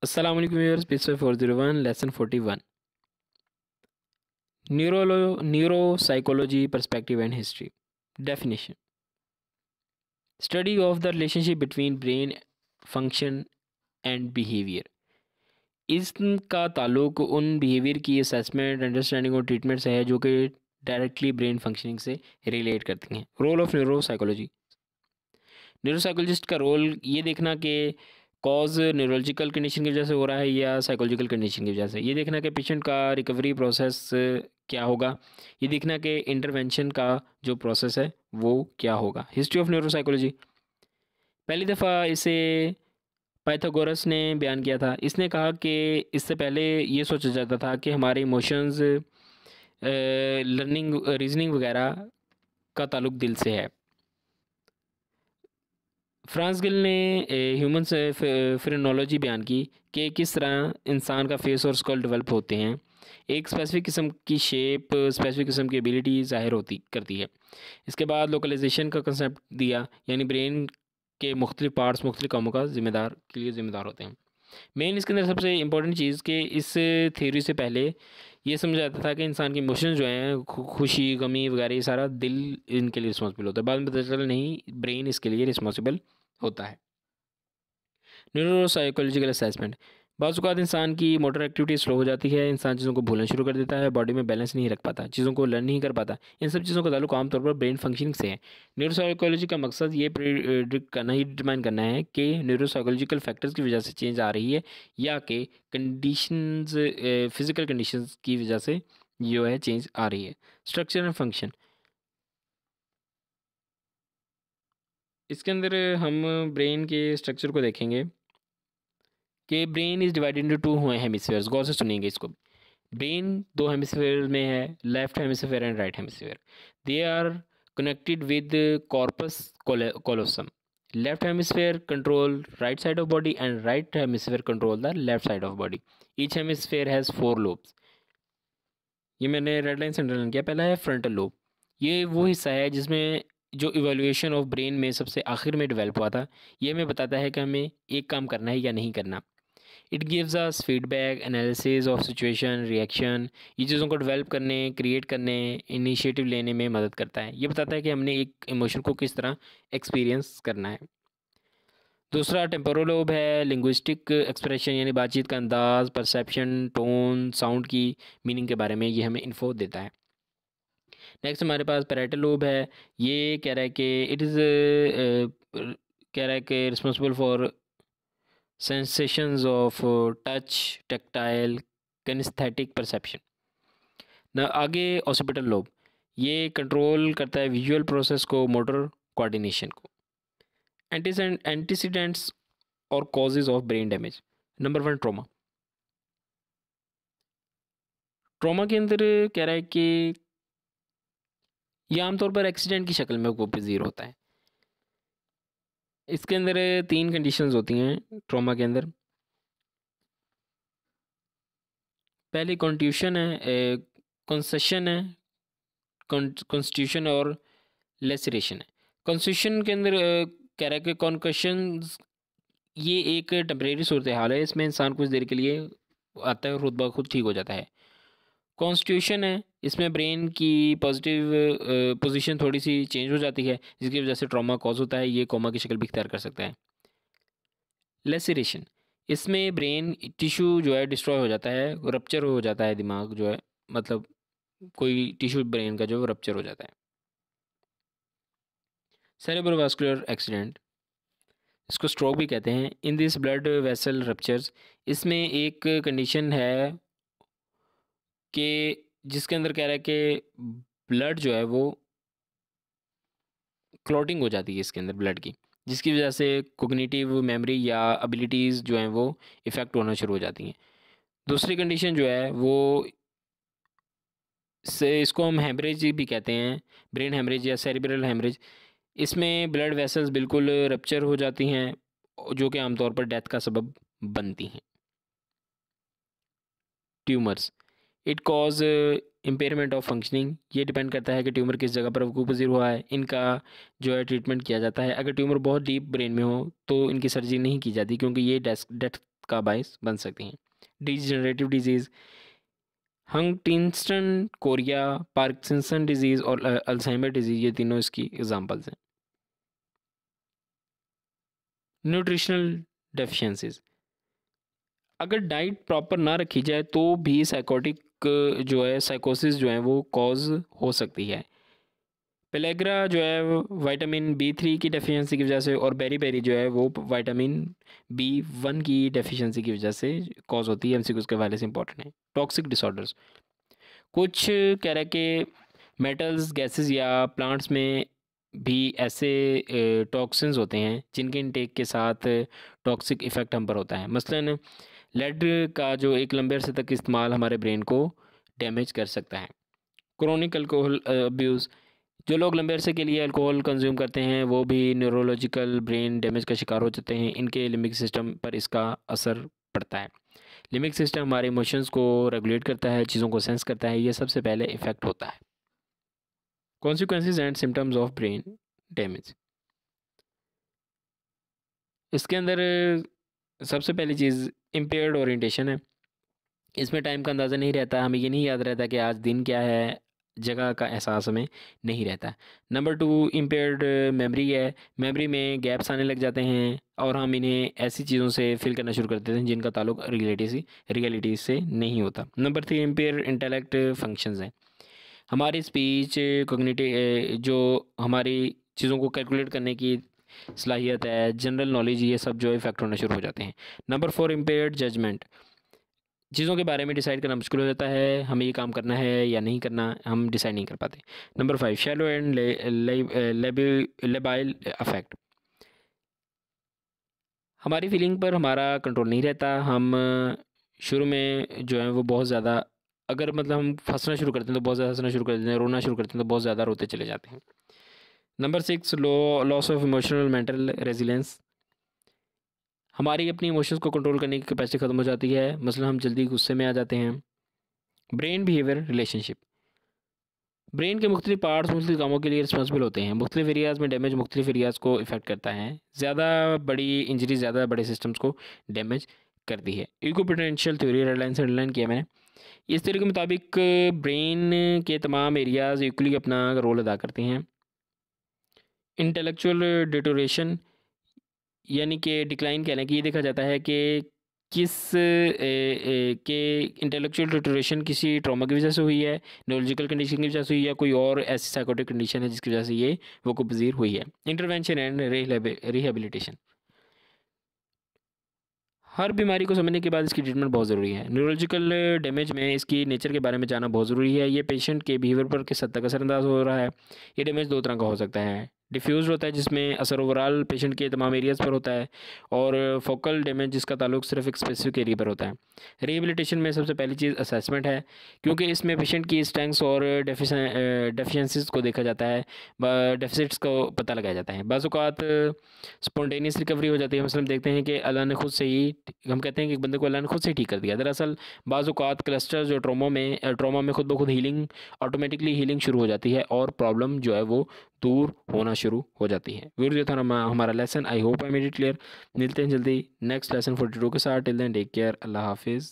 अस्सलाम वालेकुम viewers, page 401 lesson 41 neuropsychology perspective and history. Definition: study of the relationship between brain function and behaviour. इसका ताल्लुक उन behaviour की असेसमेंट, अंडरस्टैंडिंग और ट्रीटमेंट से है जो कि डायरेक्टली ब्रेन फंक्शनिंग से रिलेट करती हैं। रोल ऑफ न्यूरोसाइकोलॉजी: न्यूरोसाइकोलॉजिस्ट का रोल ये देखना कि कॉज न्यूरोलॉजिकल कंडीशन की वजह से हो रहा है या साइकोलॉजिकल कंडीशन की वजह से, ये देखना कि पेशेंट का रिकवरी प्रोसेस क्या होगा, ये देखना कि इंटरवेंशन का जो प्रोसेस है वो क्या होगा। हिस्ट्री ऑफ न्यूरोसाइकोलॉजी: पहली दफ़ा इसे पाइथागोरस ने बयान किया था। इसने कहा कि इससे पहले ये सोचा जाता था कि हमारे इमोशंस, लर्निंग, रीजनिंग वगैरह का ताल्लुक दिल से है। फ्रांस गिल ने ह्यूमन फ्रेनोलॉजी बयान की कि किस तरह इंसान का फेस और स्कल डेवलप होते हैं। एक स्पेसिफिक किस्म की शेप स्पेसिफिक किस्म की एबिलिटी ज़ाहिर होती करती है। इसके बाद लोकलाइजेशन का कंसेप्ट दिया, यानी ब्रेन के मुख्तलिफ पार्ट्स मुख्तलिफ कामों का ज़िम्मेदार होते हैं। मेन इसके अंदर सबसे इम्पोर्टेंट चीज़ कि इस थ्योरी से पहले ये समझा जाता था कि इंसान के इमोशंस जो हैं, खुशी, गमी वगैरह, ये सारा दिल इनके लिए रिस्पॉन्सिबल होता है। बाद में पता चला नहीं, ब्रेन इसके लिए रिस्पॉन्सिबल होता है। न्यूरोसाइकोलॉजिकल असेसमेंट: बाज़ औक़ात इंसान की मोटर एक्टिविटी स्लो हो जाती है, इंसान चीज़ों को भूलना शुरू कर देता है, बॉडी में बैलेंस नहीं रख पाता, चीज़ों को लर्न नहीं कर पाता। इन सब चीज़ों का ताल्लुक आमतौर पर ब्रेन फंक्शनिंग से है। न्यूरोसाइकोलॉजी का मकसद ये प्रिडिक्ट करना ही डिटरमाइन करना है कि न्यूरोसाइकोलॉजिकल फैक्टर्स की वजह से चेंज आ रही है या कि कंडीशंस, फिजिकल कंडीशंस की वजह से जो है चेंज आ रही है। स्ट्रक्चर एंड फंक्शन: इसके अंदर हम ब्रेन के स्ट्रक्चर को देखेंगे कि brain is divided into two hemispheres. गौर से सुनिएंगे इसको। ब्रेन दो हेमिस्फीयर में है, left hemisphere and right hemisphere. They are connected with corpus callosum. Left hemisphere control right side of body and right hemisphere control the left side of body. Each hemisphere has 4 lobes. ये मैंने red line से underline किया। पहला है frontal lobe. ये वो हिस्सा है जिसमें जो इवोल्यूशन ऑफ ब्रेन में सबसे आखिर में डेवलप हुआ था। ये हमें बताता है कि हमें एक काम करना है या नहीं करना। It gives us feedback, analysis of situation, reaction. ये चीज़ों को डेवलप करने, क्रिएट करने, इनिशिएटिव लेने में मदद करता है। ये बताता है कि हमने एक इमोशन को किस तरह एक्सपीरियंस करना है। दूसरा टेम्पोरल लोब है, लिंग्विस्टिक एक्सप्रेशन यानी बातचीत का अंदाज़, परसेप्शन, टोन, साउंड की मीनिंग के बारे में ये हमें इन्फो देता है। नेक्स्ट हमारे पास पैराइटल लोब है। ये कह रहा है कि इट इज़ कह रहा है कि responsible for sensations of touch, tactile, kinaesthetic perception. न आगे ऑसिपिटल लोब, ये कंट्रोल करता है विजुअल प्रोसेस को, मोटर कोऑर्डिनेशन को। एंटीसीडेंट्स और causes of brain damage. Number 1, trauma. Trauma के अंदर कह रहा है कि ये आमतौर पर एक्सीडेंट की शक्ल में वो पजीर होता है। इसके अंदर 3 कंडीशंस होती हैं ट्रॉमा के अंदर। पहली कॉन्ट्यूशन है, कंसेशन है, कॉन्स्टिट्यूशन और लेसरेशन है। कॉन्स्टिट्यूशन के अंदर कह रहा है कि कॉन्कशन ये एक टेम्परेरी सूरत हाल है, इसमें इंसान कुछ देर के लिए आता है और खुद ब खुद ठीक हो जाता है। कॉन्स्टिट्यूशन है, इसमें ब्रेन की पॉजिटिव पोजीशन थोड़ी सी चेंज हो जाती है जिसकी वजह से ट्रॉमा कॉज होता है, ये कोमा की शक्ल भी इख्तियार कर सकता है। लेसरेशन, इसमें ब्रेन टिश्यू जो है डिस्ट्रॉय हो जाता है, रप्चर हो जाता है, दिमाग जो है, मतलब कोई टिश्यू ब्रेन का जो रप्चर हो जाता है। सेरेब्रोवास्कुलर एक्सीडेंट, इसको स्ट्रोक भी कहते हैं। In this blood vessel ruptures, इसमें एक कंडीशन है कि जिसके अंदर कह रहा है कि ब्लड जो है वो क्लॉटिंग हो जाती है इसके अंदर ब्लड की, जिसकी वजह से कोग्निटिव मेमोरी या एबिलिटीज़ जो हैं वो इफ़ेक्ट होना शुरू हो जाती हैं। दूसरी कंडीशन जो है वो से इसको हम हेमरेज भी कहते हैं, ब्रेन हेमरेज या सेरिब्रल हेमरेज। इसमें ब्लड वेसल्स बिल्कुल रप्चर हो जाती हैं जो कि आमतौर पर डेथ का सबब बनती हैं। Tumours, it cause impairment of functioning, ये डिपेंड करता है कि ट्यूमर किस जगह पर वकूफ़ पज़ीर हुआ है, इनका जो है ट्रीटमेंट किया जाता है। अगर ट्यूमर बहुत डीप ब्रेन में हो तो इनकी सर्जरी नहीं की जाती क्योंकि ये डेथ का बायस बन सकती हैं। Degenerative disease, Huntington Korea, Parkinson disease और अल्जाइमर डिजीज़, ये तीनों इसकी एग्जांपल्स हैं। न्यूट्रिशनल डेफिशिएंसीज, अगर डाइट प्रॉपर ना रखी जाए तो भी साइकोटिक जो है साइकोसिस जो है वो कॉज हो सकती है। पेलेग्रा जो है विटामिन B3 की डेफिशिएंसी की वजह से, और बेरी बेरी जो है वो विटामिन B1 की डेफिशिएंसी की वजह से कॉज होती है। एमसीक्यू उसके वाले से इंपॉर्टेंट है। टॉक्सिक डिसऑर्डर्स, कुछ कह रहे कि मेटल्स, गैसेस या प्लांट्स में भी ऐसे टॉक्सिन्स होते हैं जिनके इनटेक के साथ टॉक्सिक इफ़ेक्ट हम पर होता है। मसलन लेड का जो एक लंबे अरसे तक इस्तेमाल हमारे ब्रेन को डैमेज कर सकता है। क्रोनिक अल्कोहल अब्यूज़, जो लोग लंबे अरसे के लिए अल्कोहल कंज्यूम करते हैं वो भी न्यूरोलॉजिकल ब्रेन डैमेज का शिकार हो जाते हैं। इनके लिम्बिक सिस्टम पर इसका असर पड़ता है। लिम्बिक सिस्टम हमारे इमोशंस को रेगुलेट करता है, चीज़ों को सेंस करता है, ये सबसे पहले इफ़ेक्ट होता है। Consequences and symptoms of brain damage, इसके अंदर सबसे पहली चीज़ इम्पेयर्ड ओरिएंटेशन है। इसमें टाइम का अंदाज़ा नहीं रहता, हमें ये नहीं याद रहता कि आज दिन क्या है, जगह का एहसास हमें नहीं रहता। नंबर 2 इम्पेयर्ड मेमोरी है, मेमोरी में गैप्स आने लग जाते हैं और हम इन्हें ऐसी चीज़ों से फिल करना शुरू कर देते हैं जिनका ताल्लुक रियलिटी से नहीं होता। नंबर 3 इम्पेयर इंटेलेक्ट फंक्शंस हैं, हमारी स्पीच, कॉग्निटिव जो हमारी चीज़ों को कैलकुलेट करने की सलाहियत है, जनरल नॉलेज, ये सब जो इफेक्ट होना शुरू हो जाते हैं। नंबर 4 इम्पेयर्ड जजमेंट, चीज़ों के बारे में डिसाइड करना मुश्किल हो जाता है, हमें ये काम करना है या नहीं करना, हम डिसाइड नहीं कर पाते। Number 5 shallow and labile affect, हमारी फीलिंग पर हमारा कंट्रोल नहीं रहता। हम शुरू में जो है वो बहुत ज़्यादा, अगर मतलब हम हंसना शुरू करते हैं तो बहुत ज़्यादा हंसना शुरू कर देते हैं, रोना शुरू करते हैं तो बहुत ज़्यादा रोते चले जाते हैं। Number 6 loss of emotional mental resilience, हमारी अपनी इमोशंस को कंट्रोल करने की कैपेसिटी ख़त्म हो जाती है, मसलन हम जल्दी गुस्से में आ जाते हैं। ब्रेन बिहेवियर रिलेशनशिप, ब्रेन के मुख्तलिफ पार्ट्स मुख्तलिफ कामों के लिए रिस्पॉन्सिबल होते हैं। मुख्तलिफ एरियाज़ में डैमेज मुख्तलिफ एरियाज़ को इफेक्ट करता है। ज़्यादा बड़ी इंजरी ज़्यादा बड़े सिस्टम्स को डैमेज करती है। इको पोटेंशियल थ्योरी रेडलाइन से हेडलाइन किया मैंने। इस थ्योरी के मुताबिक ब्रेन के तमाम एरियाज़ इक्वली अपना रोल अदा करते हैं। इंटेलेक्चुअल डिटोरेशन यानी कि डिक्लाइन कह लें कि ये देखा जाता है कि किस के इंटेलेक्चुअल डिटोरेशन किसी ट्रॉमा की वजह से हुई है, न्यूरोलॉजिकल कंडीशन की वजह से हुई है, कोई और ऐसी साइकोटिक कंडीशन है जिसकी वजह से ये वो पज़ीर हुई है। इंटरवेंशन एंड रिहेबिलिटेशन, हर बीमारी को समझने के बाद इसकी ट्रीटमेंट बहुत ज़रूरी है। न्यूरोलॉजिकल डैमेज में इसकी नेचर के बारे में जानना बहुत ज़रूरी है। ये पेशेंट के बिहेवियर पर किस हद तक असरअंदाज हो रहा है। ये डैमेज दो तरह का हो सकता है, डिफ्यूज़ होता है जिसमें असर ओवरऑल पेशेंट के तमाम एरियाज़ पर होता है, और फोकल डैमेज जिसका ताल्लुक सिर्फ एक स्पेसिफिक एरिया पर होता है। रिहेबिलिटेशन में सबसे पहली चीज़ असेसमेंट है, क्योंकि इसमें पेशेंट की स्ट्रेंथ्स और डेफिशिएंसीज को देखा जाता है, डेफिसिट्स को पता लगाया जाता है। बाज़ औक़ात स्पॉन्टेनियस रिकवरी हो जाती है। मतलब देखते हैं कि अल्लाह ने खुद से ही, हम कहते हैं कि एक बंदे को अल्लाह ने खुद से ही ठीक कर दिया। दरअसल बाज़ औक़ात क्लस्टर जो ट्रॉमा में खुद ब खुद हीलिंग, ऑटोमेटिकली हीलिंग शुरू हो जाती है और प्रॉब्लम जो है वो दूर होना शुरू हो जाती है। वीडियो था हमारा lesson, I hope I made it clear. मिलते हैं जल्दी नेक्स्ट लेसन 42 के साथ। टिल देन टेक केयर, अल्लाह हाफिज़।